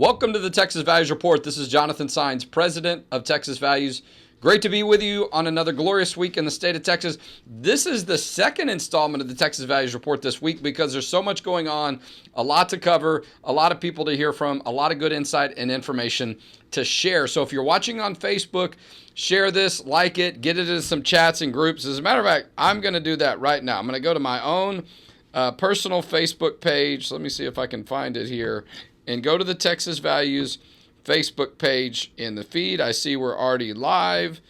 Welcome to the Texas Values Report. This is Jonathan Saenz, president of Texas Values. Great to be with you on another glorious week in the state of Texas. This is the second installment of the Texas Values Report this week because there's so much going on, a lot to cover, a lot of people to hear from, a lot of good insight and information to share. So if you're watching on Facebook, share this, like it, get it into some chats and groups. As a matter of fact, I'm going to do that right now. I'm going to go to my own personal Facebook page. Let me see if I can find it here. And go to the Texas Values Facebook page in the feed. I see we're already live.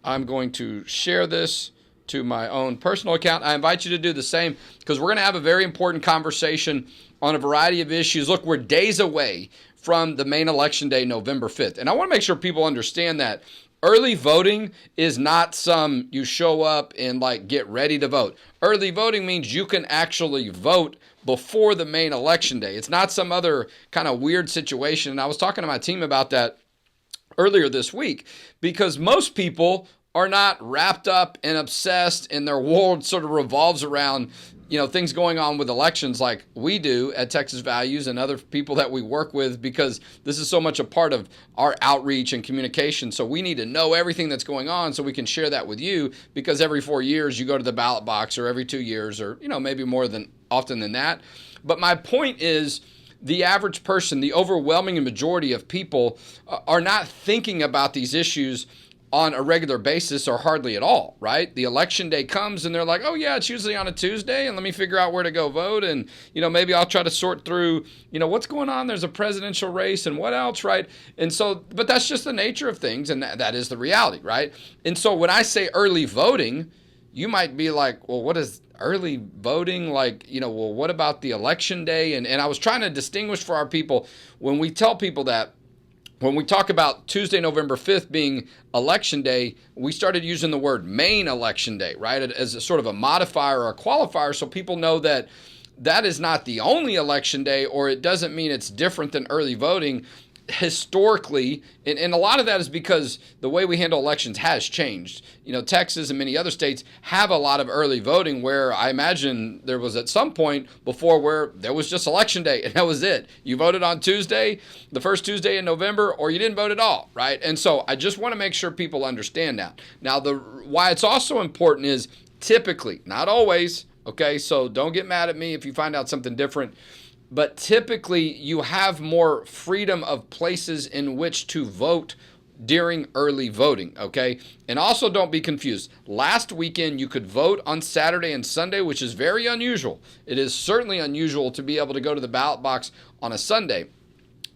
I'm going to share this to my own personal account. I invite you to do the same because we're going to have a very important conversation on a variety of issues. Look, we're days away from the main election day, November 5th. And I want to make sure people understand that early voting is not some you show up and get ready to vote. Early voting means you can actually vote before the main election day. It's not some other kind of weird situation. And I was talking to my team about that earlier this week because most people are not wrapped up and obsessed and their world sort of revolves around things going on with elections like we do at Texas Values and other people that we work with, because this is so much a part of our outreach and communication. So we need to know everything that's going on so we can share that with you, because every 4 years you go to the ballot box, or every 2 years, or maybe more than often than that. But my point is, the average person, the overwhelming majority of people are not thinking about these issues on a regular basis, or hardly at all, right? The election day comes and they're like, oh yeah, it's usually on a Tuesday, and let me figure out where to go vote, and maybe I'll try to sort through what's going on. There's a presidential race and what else, right? And so, but that's just the nature of things, and that is the reality, right? And so when I say early voting, you might be like, well, what is early voting? Well, what about the election day? And I was trying to distinguish for our people when we tell people that when we talk about Tuesday, November 5th being election day, we started using the word main election day, right, as a sort of a modifier or a qualifier, so people know that that is not the only election day, or it doesn't mean it's different than early voting. Historically, and a lot of that is because the way we handle elections has changed. Texas and many other states have a lot of early voting, where I imagine there was at some point before where there was just election day and that was it. You voted on Tuesday, the first Tuesday in November, or you didn't vote at all, right? And so I just want to make sure people understand that. Now, why it's also important is typically, not always, okay? So don't get mad at me if you find out something different. But typically, you have more freedom of places in which to vote during early voting, okay? And also, don't be confused. Last weekend, you could vote on Saturday and Sunday, which is very unusual. It is certainly unusual to be able to go to the ballot box on a Sunday.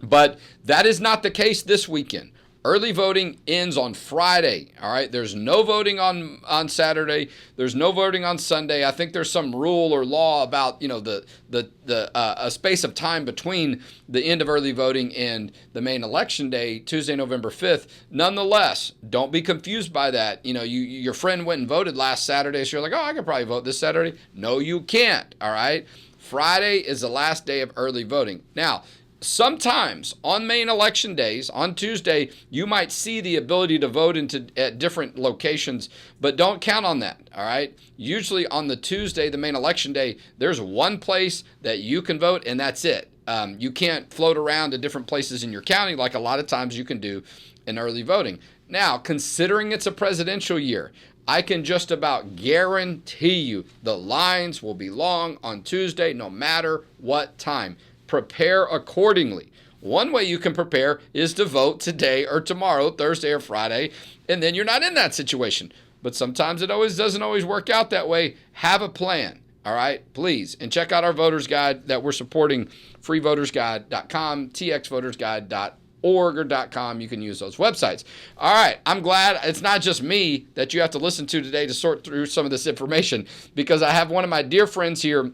But that is not the case this weekend. Early voting ends on Friday, all right? There's no voting on Saturday. There's no voting on Sunday. I think there's some rule or law about, a space of time between the end of early voting and the main election day, Tuesday, November 5th. Nonetheless, don't be confused by that. Your friend went and voted last Saturday, so you're like, oh, I could probably vote this Saturday. No, you can't, all right? Friday is the last day of early voting. Now, sometimes on main election days, on Tuesday, you might see the ability to vote at different locations, but don't count on that, all right? Usually on the Tuesday, the main election day, there's one place that you can vote, and that's it. You can't float around to different places in your county like a lot of times you can do in early voting. Now, considering it's a presidential year, I can just about guarantee you the lines will be long on Tuesday no matter what time. Prepare accordingly. One way you can prepare is to vote today or tomorrow, Thursday or Friday, and then you're not in that situation. But sometimes it doesn't always work out that way. Have a plan, all right? Please. And check out our voter's guide that we're supporting, freevotersguide.com, txvotersguide.org or .com. You can use those websites. All right, I'm glad it's not just me that you have to listen to today to sort through some of this information, because I have one of my dear friends here,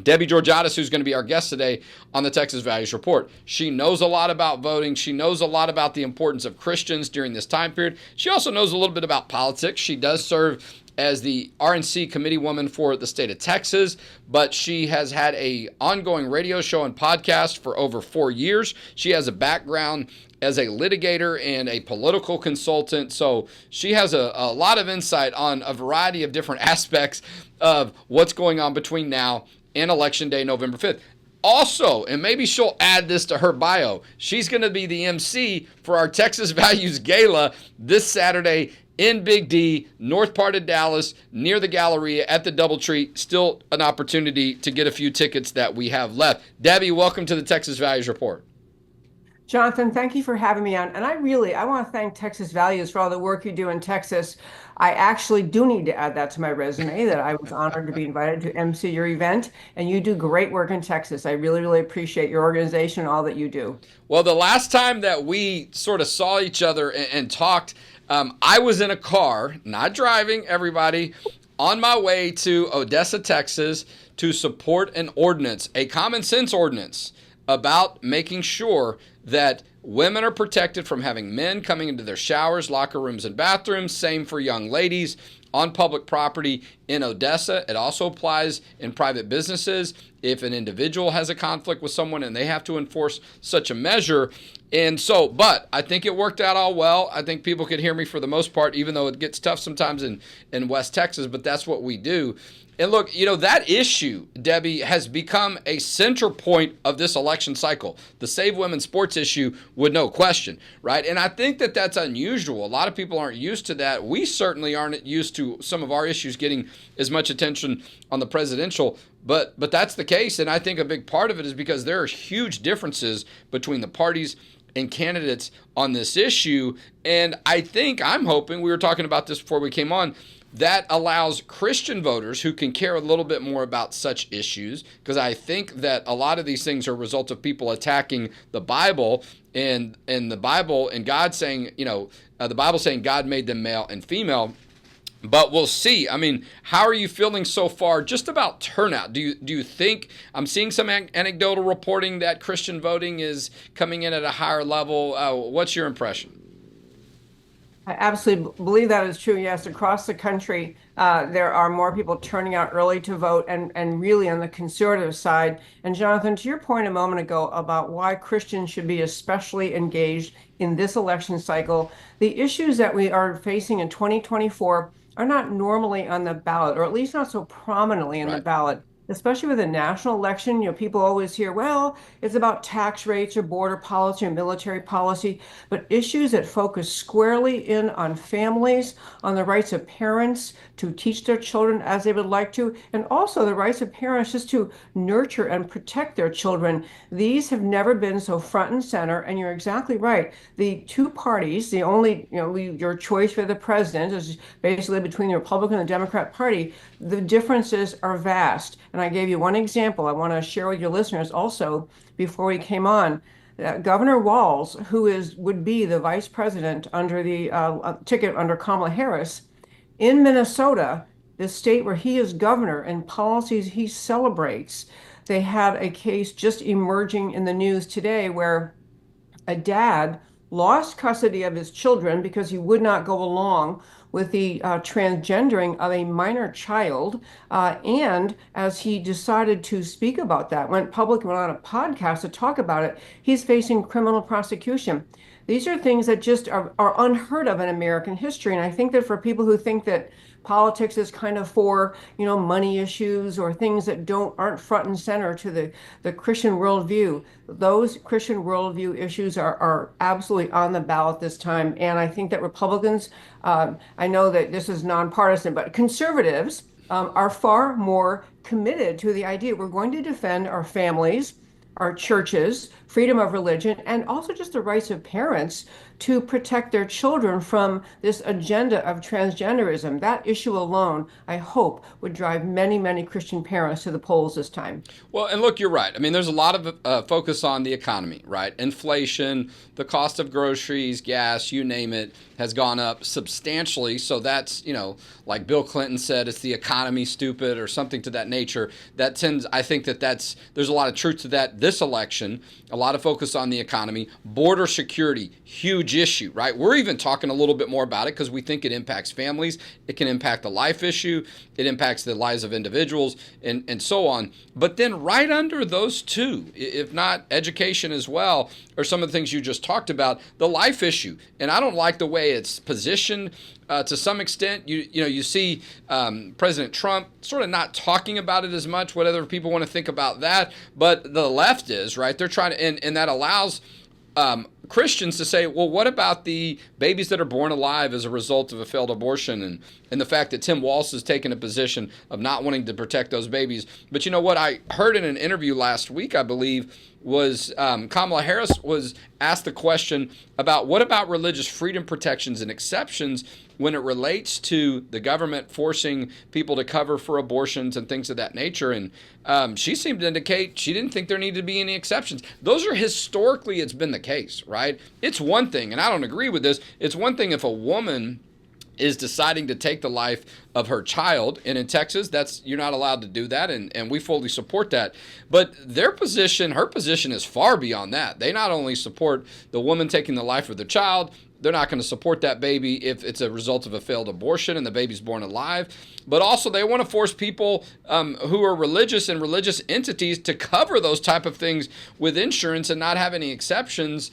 Debbie Georgatos, who's going to be our guest today on the Texas Values Report. She knows a lot about voting. She knows a lot about the importance of Christians during this time period. She also knows a little bit about politics. She does serve as the RNC committee woman for the state of Texas, but she has had an ongoing radio show and podcast for over 4 years. She has a background as a litigator and a political consultant, so she has a lot of insight on a variety of different aspects of what's going on between now and Election Day, November 5th. Also, and maybe she'll add this to her bio, she's going to be the MC for our Texas Values Gala this Saturday in Big D, north part of Dallas, near the Galleria at the Doubletree. Still an opportunity to get a few tickets that we have left. Debbie, welcome to the Texas Values Report. Jonathan, thank you for having me on. And I want to thank Texas Values for all the work you do in Texas. I actually do need to add that to my resume that I was honored to be invited to MC your event. And you do great work in Texas. I really, really appreciate your organization and all that you do. Well, the last time that we sort of saw each other and talked, I was in a car, not driving, everybody, on my way to Odessa, Texas, to support an ordinance, a common sense ordinance about making sure that women are protected from having men coming into their showers, locker rooms, and bathrooms. Same for young ladies on public property in Odessa. It also applies in private businesses if an individual has a conflict with someone and they have to enforce such a measure. And so, but I think it worked out all well. I think people could hear me for the most part, even though it gets tough sometimes in West Texas, but that's what we do. And look, that issue, Debbie, has become a central point of this election cycle. The Save Women's Sports issue, with no question, right? And I think that that's unusual. A lot of people aren't used to that. We certainly aren't used to some of our issues getting as much attention on the presidential, but that's the case. And I think a big part of it is because there are huge differences between the parties and candidates on this issue. And I'm hoping, we were talking about this before we came on, that allows Christian voters who can care a little bit more about such issues, because I think that a lot of these things are a result of people attacking the Bible and the Bible and God saying, the Bible saying God made them male and female. But we'll see. I mean, how are you feeling so far just about turnout? Do you think, I'm seeing some anecdotal reporting that Christian voting is coming in at a higher level. What's your impression? I absolutely believe that is true. Yes, across the country, there are more people turning out early to vote and really on the conservative side. And Jonathan, to your point a moment ago about why Christians should be especially engaged in this election cycle, the issues that we are facing in 2024 are not normally on the ballot, or at least not so prominently on the ballot. Especially with a national election, people always hear, well, it's about tax rates or border policy or military policy, but issues that focus squarely in on families, on the rights of parents to teach their children as they would like to, and also the rights of parents just to nurture and protect their children. These have never been so front and center, and you're exactly right. The two parties, the only, your choice for the president is basically between the Republican and the Democrat Party. The differences are vast. And I gave you one example I want to share with your listeners also before we came on. Governor Walz, who would be the vice president under the ticket under Kamala Harris, in Minnesota, the state where he is governor and policies he celebrates, they had a case just emerging in the news today where a dad lost custody of his children because he would not go along with the transgendering of a minor child. And as he decided to speak about that, went public, went on a podcast to talk about it, he's facing criminal prosecution. These are things that just are unheard of in American history. And I think that for people who think that politics is kind of for, money issues or things that aren't front and center to the Christian worldview, those Christian worldview issues are absolutely on the ballot this time. And I think that Republicans, I know that this is nonpartisan, but conservatives are far more committed to the idea we're going to defend our families, our churches, freedom of religion, and also just the rights of parents to protect their children from this agenda of transgenderism. That issue alone, I hope, would drive many, many Christian parents to the polls this time. Well, and look, you're right. I mean, there's a lot of focus on the economy, right? Inflation, the cost of groceries, gas, you name it, has gone up substantially. So that's, like Bill Clinton said, it's the economy, stupid, or something to that nature. I think there's a lot of truth to that this election, a lot of focus on the economy. Border security, huge huge issue, right? We're even talking a little bit more about it because we think it impacts families. It can impact the life issue. It impacts the lives of individuals and so on. But then right under those two, if not education as well, or some of the things you just talked about, the life issue. And I don't like the way it's positioned. To some extent, you see President Trump sort of not talking about it as much, what other people want to think about that. But the left is, right? They're trying to, and that allows Christians to say, well, what about the babies that are born alive as a result of a failed abortion, and the fact that Tim Walz has taken a position of not wanting to protect those babies. But you know what I heard in an interview last week, I believe, was Kamala Harris was asked the question about what about religious freedom protections and exceptions when it relates to the government forcing people to cover for abortions and things of that nature. And she seemed to indicate she didn't think there needed to be any exceptions. Those are historically, it's been the case, right? It's one thing, and I don't agree with this, it's one thing if a woman is deciding to take the life of her child, and in Texas, you're not allowed to do that, and we fully support that. But her position is far beyond that. They not only support the woman taking the life of their child, they're not going to support that baby if it's a result of a failed abortion and the baby's born alive. But also they want to force people who are religious and religious entities to cover those type of things with insurance and not have any exceptions.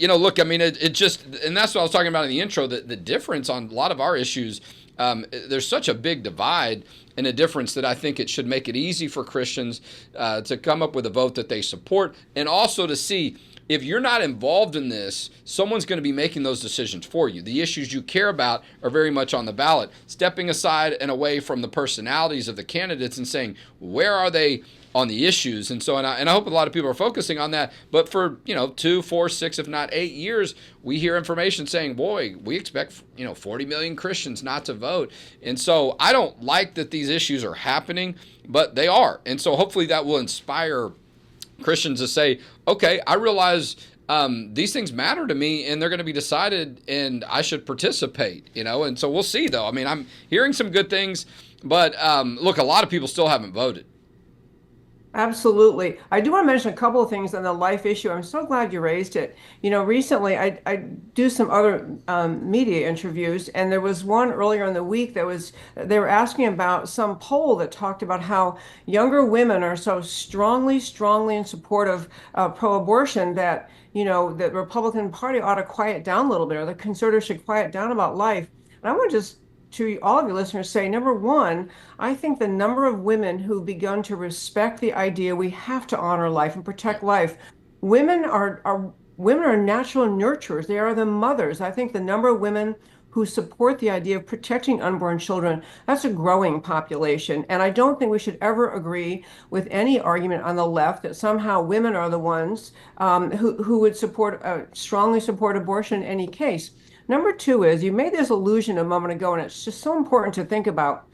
Look, I mean, it just, and that's what I was talking about in the intro, the difference on a lot of our issues. There's such a big divide and a difference that I think it should make it easy for Christians to come up with a vote that they support, and also to see if you're not involved in this, someone's going to be making those decisions for you. The issues you care about are very much on the ballot. Stepping aside and away from the personalities of the candidates and saying, where are they on the issues? And so, and I hope a lot of people are focusing on that. But for, 2, 4, 6, if not 8 years, we hear information saying, boy, we expect, 40 million Christians not to vote. And so I don't like that these issues are happening, but they are. And so hopefully that will inspire Christians to say, okay, I realize these things matter to me and they're going to be decided and I should participate, and so we'll see though. I mean, I'm hearing some good things, but look, a lot of people still haven't voted. Absolutely. I do want to mention a couple of things on the life issue. I'm so glad you raised it. Recently I do some other media interviews, and there was one earlier in the week they were asking about some poll that talked about how younger women are so strongly in support of pro-abortion that, the Republican Party ought to quiet down a little bit, or the conservatives should quiet down about life. And I want to just to all of your listeners say, number one, I think the number of women who've begun to respect the idea we have to honor life and protect life. Women are natural nurturers. They are the mothers. I think the number of women who support the idea of protecting unborn children, that's a growing population. And I don't think we should ever agree with any argument on the left that somehow women are the ones who would strongly support abortion in any case. Number two is, you made this allusion a moment ago, and it's just so important to think about.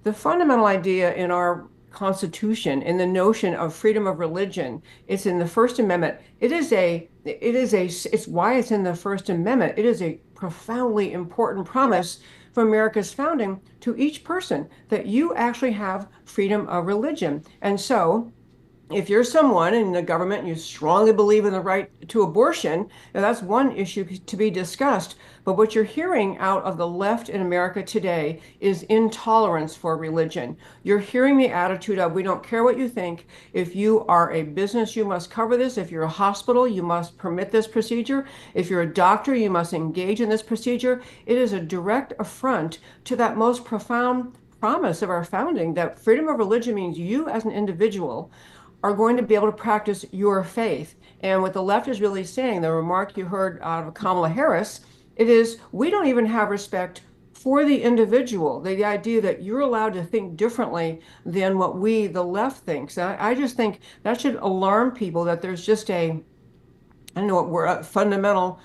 The fundamental idea in our Constitution, in the notion of freedom of religion, it's in the First Amendment. It's why it's in the First Amendment. It is a profoundly important promise from America's founding to each person that you actually have freedom of religion. And so, if you're someone in the government and you strongly believe in the right to abortion, that's one issue to be discussed. But what you're hearing out of the left in America today is intolerance for religion. You're hearing the attitude of, we don't care what you think. If you are a business, you must cover this. If you're a hospital, you must permit this procedure. If you're a doctor, you must engage in this procedure. It is a direct affront to that most profound promise of our founding, that freedom of religion means you as an individual are going to be able to practice your faith. And what the left is really saying, the remark you heard out of Kamala Harris, it is, we don't even have respect for the individual, the idea that you're allowed to think differently than what we, the left, thinks. I just think that should alarm people, that there's just a fundamental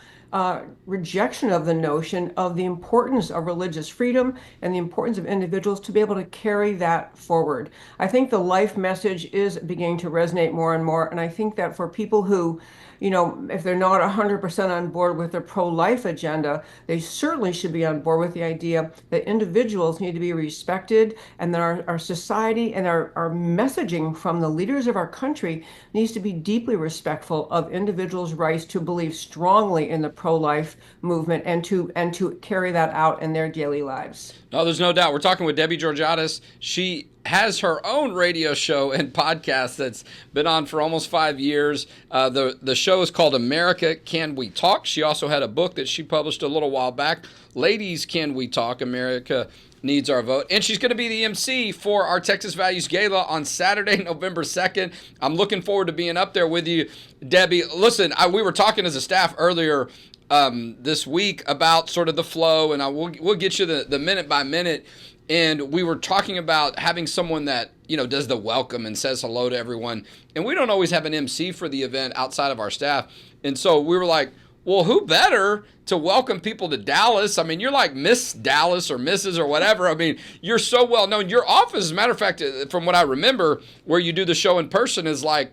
rejection of the notion of the importance of religious freedom and the importance of individuals to be able to carry that forward. I think the life message is beginning to resonate more and more. And I think that for people who, if they're not 100% on board with the pro-life agenda, they certainly should be on board with the idea that individuals need to be respected, and that our society and our messaging from the leaders of our country needs to be deeply respectful of individuals' rights to believe strongly in the pro-life movement and to carry that out in their daily lives. No, there's no doubt. We're talking with Debbie Georgatos. She has her own radio show and podcast that's been on for almost 5 years. The show is called America Can We Talk? She also had a book that she published a little while back, Ladies Can We Talk? America Needs Our Vote. And she's going to be the MC for our Texas Values Gala on Saturday, November 2nd. I'm looking forward to being up there with you, Debbie. Listen, we were talking as a staff earlier this week about sort of the flow, and we'll get you the minute by minute. And we were talking about having someone that, does the welcome and says hello to everyone. And we don't always have an MC for the event outside of our staff. And so we were like, well, who better to welcome people to Dallas? I mean, you're like Miss Dallas or Mrs. or whatever. I mean, you're so well known. Your office, as a matter of fact, from what I remember, where you do the show in person is like,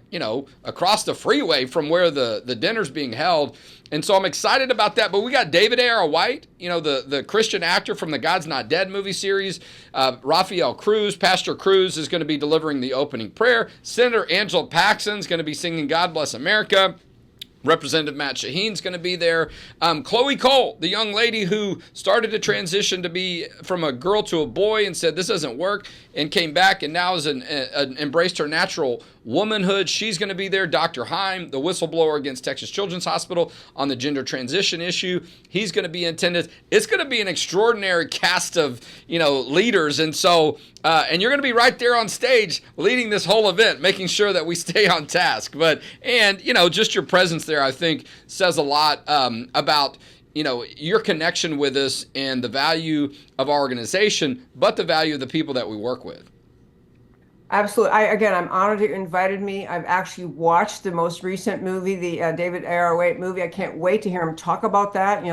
across the freeway from where the dinner's being held. And so I'm excited about that. But we got David A.R. White, the Christian actor from the God's Not Dead movie series. Rafael Cruz, Pastor Cruz, is going to be delivering the opening prayer. Senator Angela Paxson is going to be singing God Bless America. Representative Matt Shaheen's going to be there. Chloe Cole, the young lady who started to transition to be from a girl to a boy and said this doesn't work and came back and now has embraced her natural womanhood. She's going to be there. Dr. Heim, the whistleblower against Texas Children's Hospital on the gender transition issue, he's going to be in attendance. It's going to be an extraordinary cast of leaders, and so and you're going to be right there on stage leading this whole event, making sure that we stay on task. And just your presence there, I think, says a lot about your connection with us and the value of our organization, but the value of the people that we work with. Absolutely. I'm honored that you invited me. I've actually watched the most recent movie, the David A.R. White movie. I can't wait to hear him talk about that.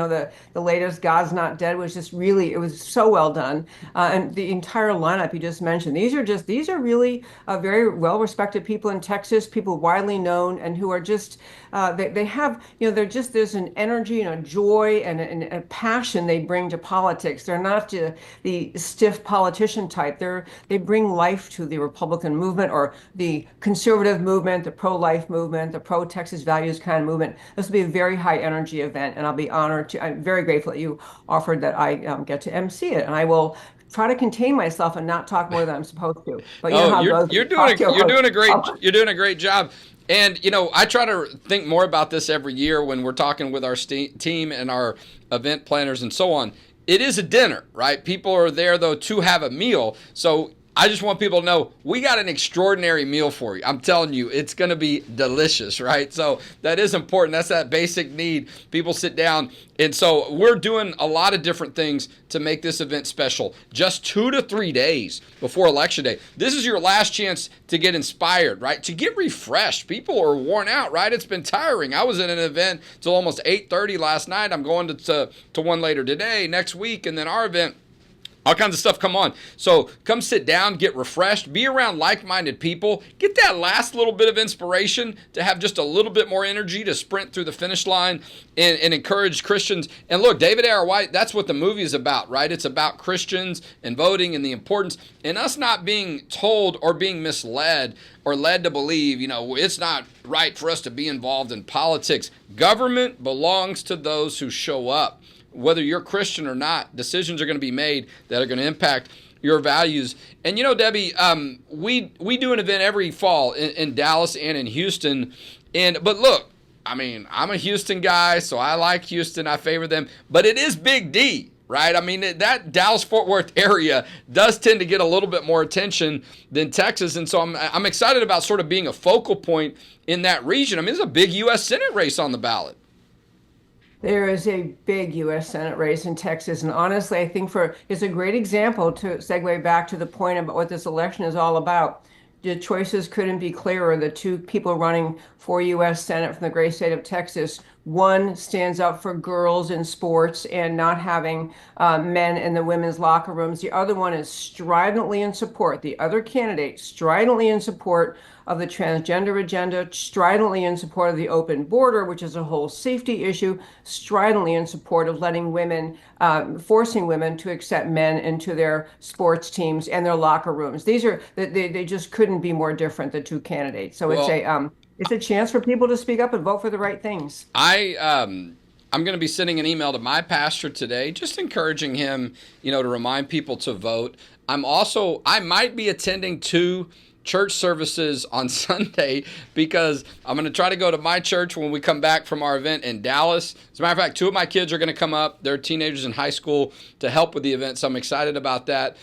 The latest God's Not Dead was just really, it was so well done. And the entire lineup you just mentioned, these are really very well-respected people in Texas, people widely known, and who are just, they have, there's an energy and a joy and a passion they bring to politics. They're not the stiff politician type. They bring life to the Republican movement, or the conservative movement, the pro-life movement, the pro-Texas values kind of movement. This will be a very high energy event, and I'll be honored to. I'm very grateful that you offered that I get to MC it, and I will try to contain myself and not talk more than I'm supposed to. But you're doing a great job. And I try to think more about this every year when we're talking with our team and our event planners and so on. It is a dinner, right? People are there though to have a meal. So I just want people to know we got an extraordinary meal for you. I'm telling you, it's going to be delicious, right? So that is important. That's that basic need. People sit down. And so we're doing a lot of different things to make this event special. Just 2 to 3 days before Election Day. This is your last chance to get inspired, right? To get refreshed. People are worn out, right? It's been tiring. I was at an event till almost 8:30 last night. I'm going to one later today, next week, and then our event. All kinds of stuff come on. So come sit down, get refreshed, be around like-minded people, get that last little bit of inspiration to have just a little bit more energy to sprint through the finish line and encourage Christians. And look, David A.R. White, that's what the movie is about, right? It's about Christians and voting and the importance, and us not being told or being misled or led to believe, it's not right for us to be involved in politics. Government belongs to those who show up. Whether you're Christian or not, decisions are going to be made that are going to impact your values. And Debbie, we do an event every fall in Dallas and in Houston. But look, I'm a Houston guy, so I like Houston. I favor them. But it is Big D, right? That Dallas-Fort Worth area does tend to get a little bit more attention than Texas. And so I'm excited about sort of being a focal point in that region. There's a big U.S. Senate race on the ballot. There is a big U.S. Senate race in Texas, and honestly, I think it's a great example to segue back to the point about what this election is all about. The choices couldn't be clearer. The two people running for U.S. Senate from the great state of Texas One stands up for girls in sports and not having men in the women's locker rooms. The other one is stridently in support, the other candidate stridently in support of the transgender agenda, stridently in support of the open border, which is a whole safety issue, stridently in support of letting women, forcing women to accept men into their sports teams and their locker rooms. They just couldn't be more different, the two candidates. So Well, it's a chance for people to speak up and vote for the right things. I'm going to be sending an email to my pastor today, just encouraging him, to remind people to vote. I might be attending 2 church services on Sunday because I'm going to try to go to my church when we come back from our event in Dallas. As a matter of fact, 2 of my kids are going to come up. They're teenagers in high school to help with the event, so I'm excited about that.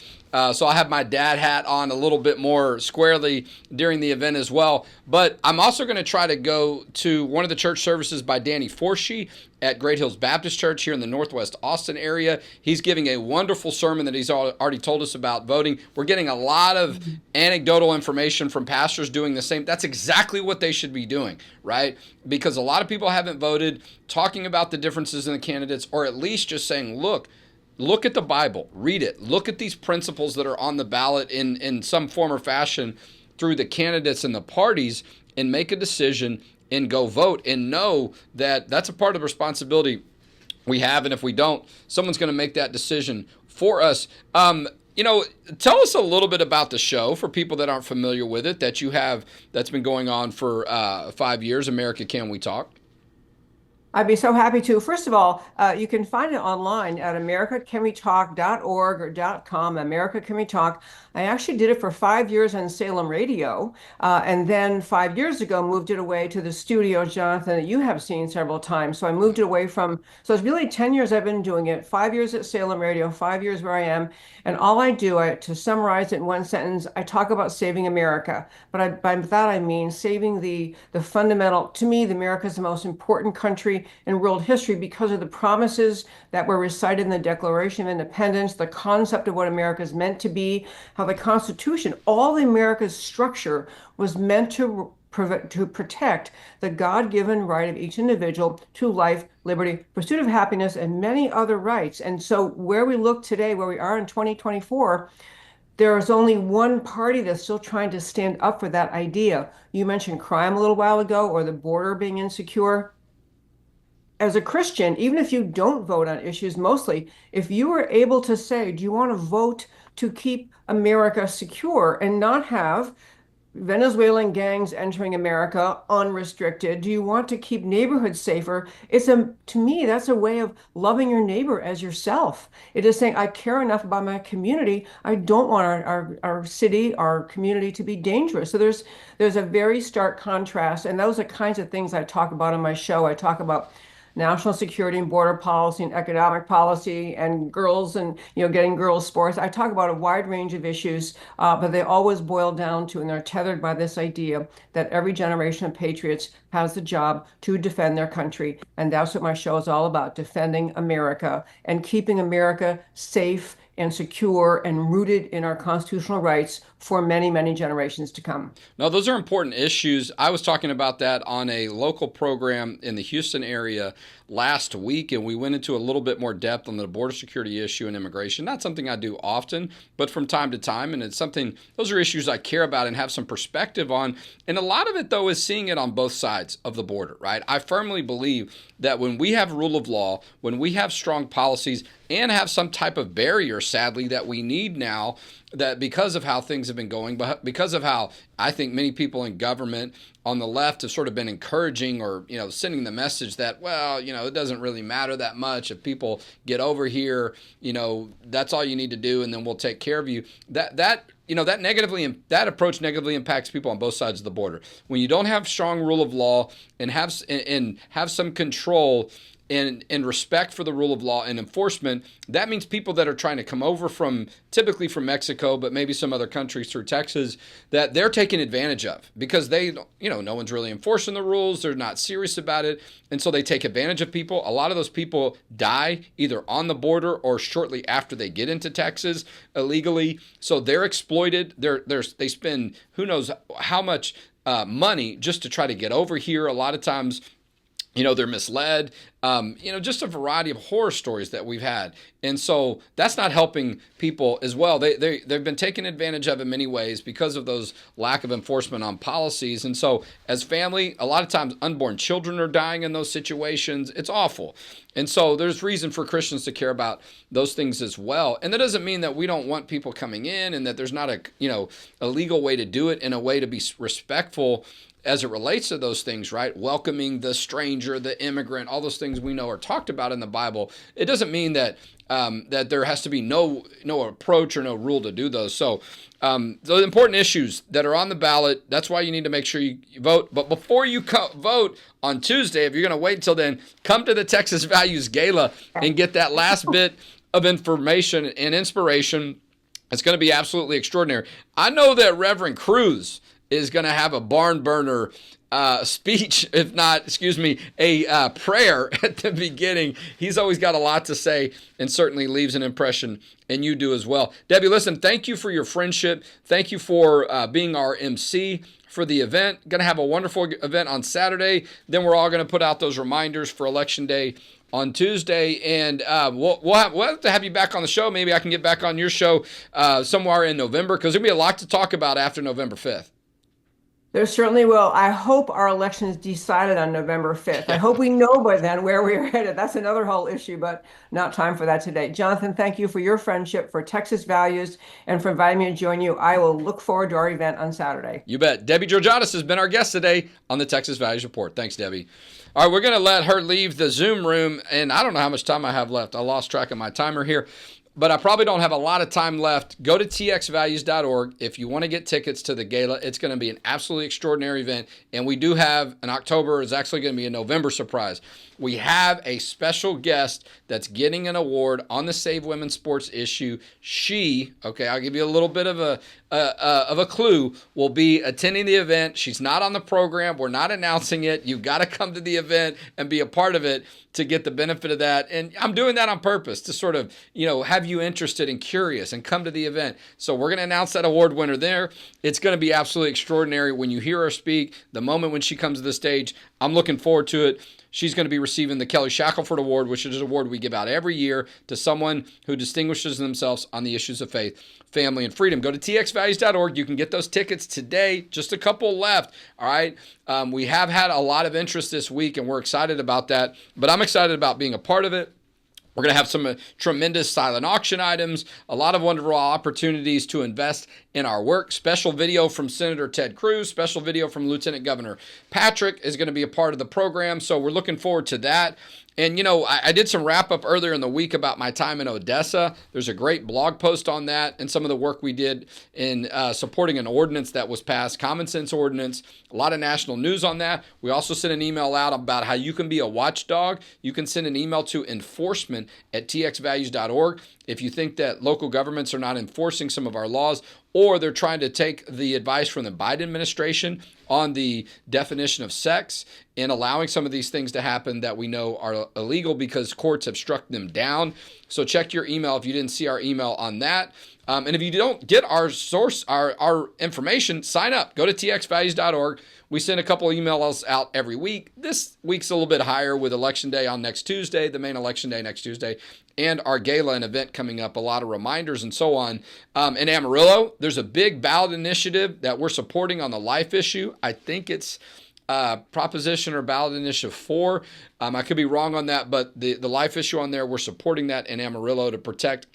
So I have my dad hat on a little bit more squarely during the event as well. But I'm also going to try to go to one of the church services by Danny Forshee at Great Hills Baptist Church here in the Northwest Austin area. He's giving a wonderful sermon that he's already told us about voting. We're getting a lot of anecdotal information from pastors doing the same. That's exactly what they should be doing, right? Because a lot of people haven't voted, talking about the differences in the candidates, or at least just saying, look at the Bible, read it, look at these principles that are on the ballot in some form or fashion through the candidates and the parties, and make a decision and go vote, and know that that's a part of the responsibility we have. And if we don't, someone's going to make that decision for us. Tell us a little bit about the show for people that aren't familiar with it, that you have, that's been going on for 5 years, America Can We Talk? I'd be so happy to. First of all, you can find it online at americacanwetalk.org or .com, America Can We Talk. I actually did it for 5 years on Salem Radio, and then 5 years ago moved it away to the studio, Jonathan, that you have seen several times. So I moved it away so it's really 10 years I've been doing it, 5 years at Salem Radio, 5 years where I am. And all I do, to summarize it in one sentence, I talk about saving America. But by that I mean saving the fundamental, to me, America is the most important country in world history because of the promises that were recited in the Declaration of Independence, the concept of what America is meant to be, how the Constitution, all America's structure was meant to protect the God-given right of each individual to life, liberty, pursuit of happiness, and many other rights. And so where we look today, where we are in 2024, there is only one party that's still trying to stand up for that idea. You mentioned crime a little while ago, or the border being insecure. As a Christian, even if you don't vote on issues mostly, if you are able to say, do you want to vote to keep America secure and not have Venezuelan gangs entering America unrestricted? Do you want to keep neighborhoods safer? To me, that's a way of loving your neighbor as yourself. It is saying, I care enough about my community. I don't want our city, our community to be dangerous. So there's a very stark contrast. And those are kinds of things I talk about on my show. I talk about national security and border policy and economic policy and girls and getting girls sports. I talk about a wide range of issues, but they always boil down to, and they're tethered by this idea that every generation of patriots has the job to defend their country. And that's what my show is all about, defending America and keeping America safe and secure and rooted in our constitutional rights for many, many generations to come. No, those are important issues. I was talking about that on a local program in the Houston area last week, and we went into a little bit more depth on the border security issue and immigration. Not something I do often, but from time to time, and it's something, those are issues I care about and have some perspective on. And a lot of it, though, is seeing it on both sides of the border, right? I firmly believe that when we have rule of law, when we have strong policies, and have some type of barrier, sadly, that we need now, that because of how things have been going, but because of how I think many people in government on the left have sort of been encouraging or, sending the message that, well, it doesn't really matter that much. If people get over here, that's all you need to do, and then we'll take care of you. That approach negatively impacts people on both sides of the border. When you don't have strong rule of law and have some control and respect for the rule of law and enforcement, that means people that are trying to come over typically from Mexico, but maybe some other countries through Texas, that they're taken advantage of because no one's really enforcing the rules. They're not serious about it. And so they take advantage of people. A lot of those people die either on the border or shortly after they get into Texas illegally. So they're exploited. They spend who knows how much money just to try to get over here. A lot of times, They're misled, just a variety of horror stories that we've had. And so that's not helping people as well. They've been taken advantage of in many ways because of those lack of enforcement on policies. And so as family, a lot of times unborn children are dying in those situations. It's awful. And so there's reason for Christians to care about those things as well. And that doesn't mean that we don't want people coming in and that there's not a legal way to do it in a way to be respectful as it relates to those things, right? Welcoming the stranger, the immigrant, all those things we know are talked about in the Bible. It doesn't mean that that there has to be no approach or no rule to do those. So the important issues that are on the ballot, that's why you need to make sure you vote. But before you vote on Tuesday, if you're going to wait until then, come to the Texas Values Gala and get that last bit of information and inspiration. It's going to be absolutely extraordinary. I know that Reverend Cruz is going to have a barn burner speech, if not, a prayer at the beginning. He's always got a lot to say and certainly leaves an impression, and you do as well. Debbie, listen, thank you for your friendship. Thank you for being our MC for the event. Going to have a wonderful event on Saturday. Then we're all going to put out those reminders for Election Day on Tuesday, and we'll have to have you back on the show. Maybe I can get back on your show somewhere in November, because there'll be a lot to talk about after November 5th. There certainly will. I hope our election is decided on November 5th. I hope we know by then where we are headed. That's another whole issue, but not time for that today. Jonathan, thank you for your friendship, for Texas Values, and for inviting me to join you. I will look forward to our event on Saturday. You bet. Debbie Georgatos has been our guest today on the Texas Values Report. Thanks, Debbie. All right, we're going to let her leave the Zoom room, and I don't know how much time I have left. I lost track of my timer here. But I probably don't have a lot of time left. Go to txvalues.org if you want to get tickets to the gala. It's going to be an absolutely extraordinary event. And we do have an October, it's actually going to be a November surprise. We have a special guest that's getting an award on the Save Women's Sports issue. I'll give you a little bit of a clue, will be attending the event. She's not on the program. We're not announcing it. You've got to come to the event and be a part of it to get the benefit of that. And I'm doing that on purpose to sort of, have you interested and curious and come to the event. So we're going to announce that award winner there. It's going to be absolutely extraordinary when you hear her speak. The moment when she comes to the stage, I'm looking forward to it. She's going to be receiving the Kelly Shackelford Award, which is an award we give out every year to someone who distinguishes themselves on the issues of faith, family, and freedom. Go to txvalues.org. You can get those tickets today. Just a couple left. All right. We have had a lot of interest this week, and we're excited about that. But I'm excited about being a part of it. We're going to have some tremendous silent auction items, a lot of wonderful opportunities to invest in our work. Special video from Senator Ted Cruz, special video from Lieutenant Governor Patrick is going to be a part of the program. So we're looking forward to that. And, I did some wrap up earlier in the week about my time in Odessa. There's a great blog post on that and some of the work we did in supporting an ordinance that was passed, common sense ordinance. A lot of national news on that. We also sent an email out about how you can be a watchdog. You can send an email to enforcement@txvalues.org if you think that local governments are not enforcing some of our laws, or they're trying to take the advice from the Biden administration on the definition of sex and allowing some of these things to happen that we know are illegal because courts have struck them down. So check your email if you didn't see our email on that. And if you don't get our source, our information, sign up. Go to txvalues.org. We send a couple of emails out every week. This week's a little bit higher with Election Day on next Tuesday, the main Election Day next Tuesday, and our gala and event coming up, a lot of reminders and so on. In Amarillo, there's a big ballot initiative that we're supporting on the life issue. I think it's Proposition or Ballot Initiative 4. I could be wrong on that, but the life issue on there, we're supporting that in Amarillo to protect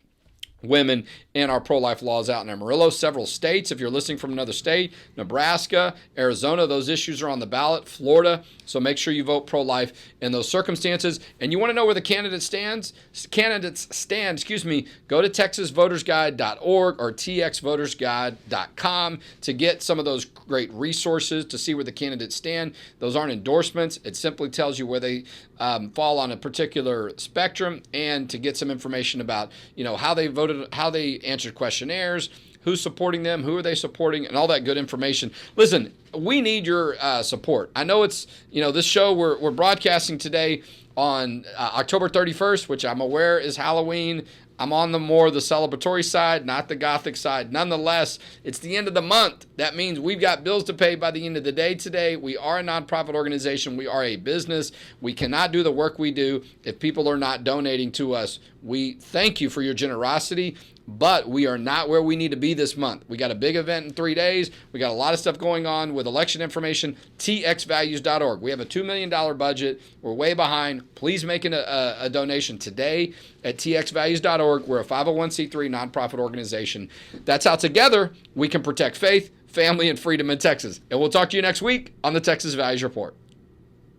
women and our pro-life laws out in Amarillo. Several states, if you're listening from another state, Nebraska, Arizona, those issues are on the ballot. Florida, so make sure you vote pro-life in those circumstances. And you want to know where the candidates stand, go to texasvotersguide.org or txvotersguide.com to get some of those great resources to see where the candidates stand. Those aren't endorsements. It simply tells you where they fall on a particular spectrum, and to get some information about, how they voted, how they answered questionnaires, who's supporting them, who are they supporting, and all that good information. Listen, we need your support. I know it's, this show we're broadcasting today on October 31st, which I'm aware is Halloween. I'm on the celebratory side, not the Gothic side. Nonetheless, it's the end of the month. That means we've got bills to pay by the end of the day today. We are a nonprofit organization. We are a business. We cannot do the work we do if people are not donating to us. We thank you for your generosity, but we are not where we need to be this month. We got a big event in 3 days. We got a lot of stuff going on with election information. TXValues.org. We have a $2 million budget. We're way behind. Please make a donation today at TXValues.org. We're a 501c3 nonprofit organization. That's how together we can protect faith, family, and freedom in Texas. And we'll talk to you next week on the Texas Values Report.